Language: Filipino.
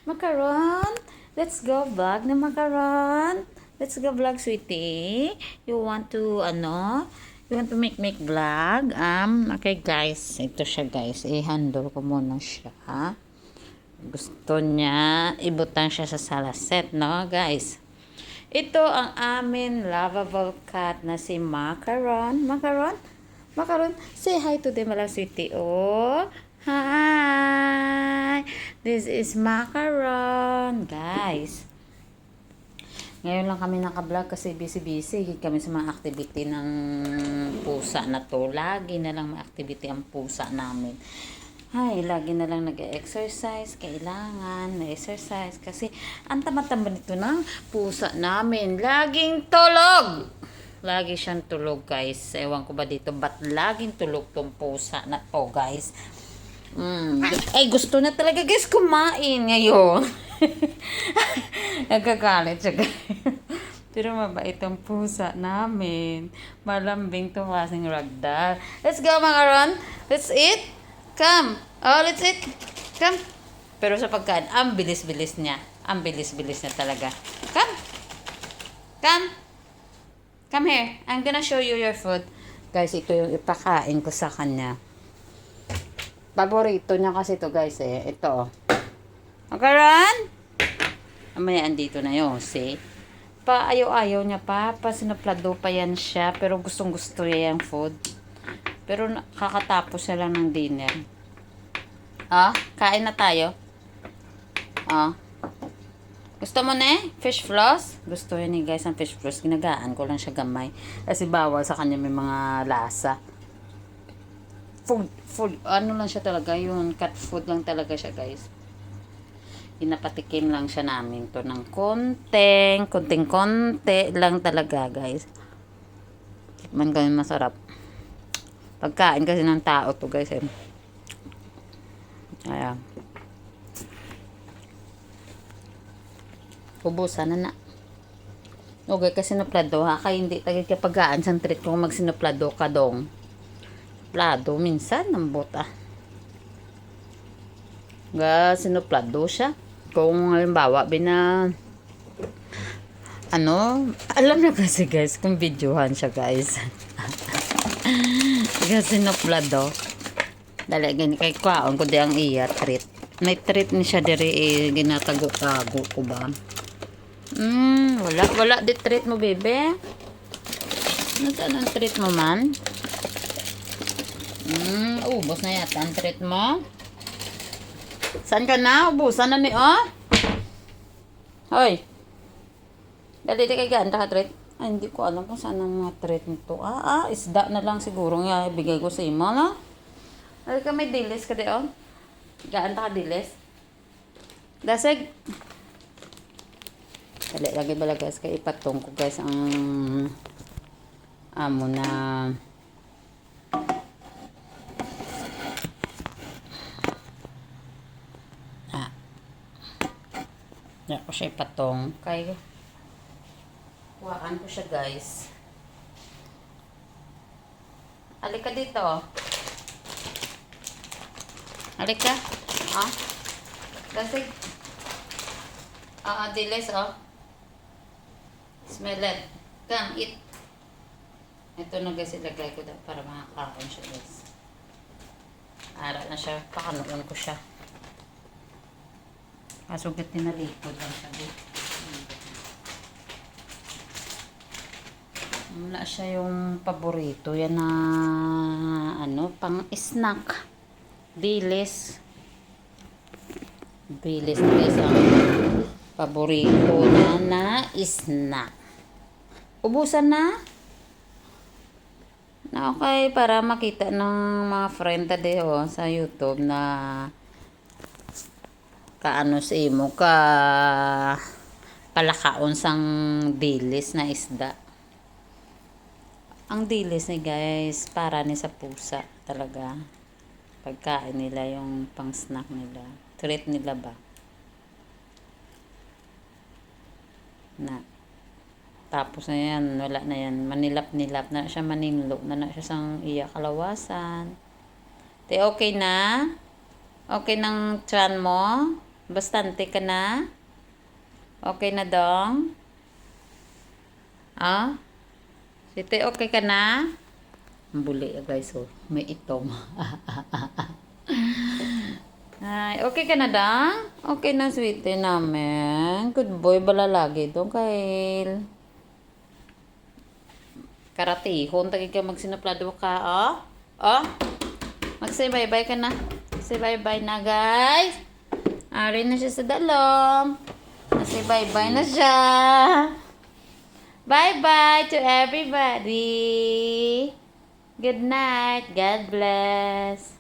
Macaron. Let's go vlog na macaron. Let's go vlog, sweetie. You want to, You want to make vlog? Okay guys. Ito siya guys. I-handle ko muna siya. Gusto niya. Ibutan siya sa salaset, no guys? Ito ang amin lovable cat na si Macaron. Macaron, say hi to them, sweetie. Oh, hi. This is Macaron, guys. Ngayon lang kami naka-vlog kasi busy kami sa mga activity ng pusa na to. Lagi na lang may activity ang pusa namin. Ay, lagi na lang nag-exercise. Kailangan na-exercise kasi ang tama-tama nito ng pusa namin. Laging tulog! Lagi siyang tulog, guys. Ewan ko ba dito, ba't laging tulog tong pusa na to, guys? Ay, gusto na talaga, guys, kumain ngayon. Nagkakalit siya, guys. Pero mabait ang pusa namin. Malambing to kasing ragdoll. Let's go, Macaron. Let's eat. Come. Oh, let's eat. Come. Pero sa pagkain, ang bilis-bilis niya. Ang bilis-bilis niya talaga. Come. Come. Come here. I'm gonna show you your food. Guys, ito yung ipakain ko sa kanya. Paborito niya kasi ito, guys, eh. Ito, oh. Macaron? Mamaya, andito na yun, see? Ayaw-ayaw niya pa. Sinaplado pa yan siya. Pero gustong-gusto niya yung food. Pero kakatapos na lang ng dinner. Kain na tayo. Gusto mo na eh? Fish floss? Gusto yun eh guys ang fish floss. Ginagaan ko lang siya gamay. Kasi bawal sa kanya may mga lasa. Food. Ano lang siya talaga. Yun, cat food lang talaga siya guys. Pinapatikim lang siya namin to ng konting-konti lang talaga guys. Man ganun masarap. Pagkain kasi ng tao to guys eh. Ayan. Ubusan na. Okay, kasi sinaplado ha. Kaya hindi tagay kapagaan sa treat kung magsinaplado ka dong. Plado minsan ng bota. Sinuplado siya. Kung halimbawa alam na kasi guys kung videohan siya guys. Kasi sinuplado. Dali gani kay kwaon ko di ang iya treat. May treat ni siya diri ginatago-tago ko ba. Wala di treat mo bebe. Nasaan ang treat mo man? Ubos na yata ang treat mo. Saan ka na? Ubusan na ni Hoy. Dali di kay ganda ka treat. Ay, hindi ko alam kung saan ang mga treat nito. Isda na lang siguro nga ibigay ko sa imo, no? Ay, ka may dilis ka di, Gaan ka dilis. Dasig. Dali, lagi bala guys, kay ipatong ko guys ang amo na yan ko siya ipatong. Kay kuhaan ko siya guys. Halika dito. Halika. Dasig. Dilis, Smell it. Come, eat. Ito na guys, ilagay ko para makakaon siya guys. Ara na siya. Pakanuon ko siya. Kasugat din na likod lang siya guys. Wala siya yung paborito. Yan na pang snack. Dilis. Dilis guys ang paborito na snack. Ubusan na? Okay, para makita ng mga friend sa YouTube na kaano sa imo ka palakaon sang dilis na isda. Ang dilis ni guys, para ni sa pusa talaga. Pagkain nila yung pang snack nila. Treat nila ba? Tapos na yan, wala na yan. Manilap-nilap na siya, maninlo na siya sang iya kalawasan. Okay na? Okay ng tiyan mo? Bastante ka na? Okay na dong? Ah? Siti, okay ka na? Ang buli guys, oh. May itom. Ay, okay ka na dong? Okay na, sweetie namin. Good boy, balalagi dong, Kyle. Karatihon, tagi ka magsinaplado ka, oh? Oh? Mag-say bye-bye ka na. Say bye-bye na, guys. Ari na siya sa dalom. Say bye-bye na siya. Bye-bye to everybody. Good night. God bless.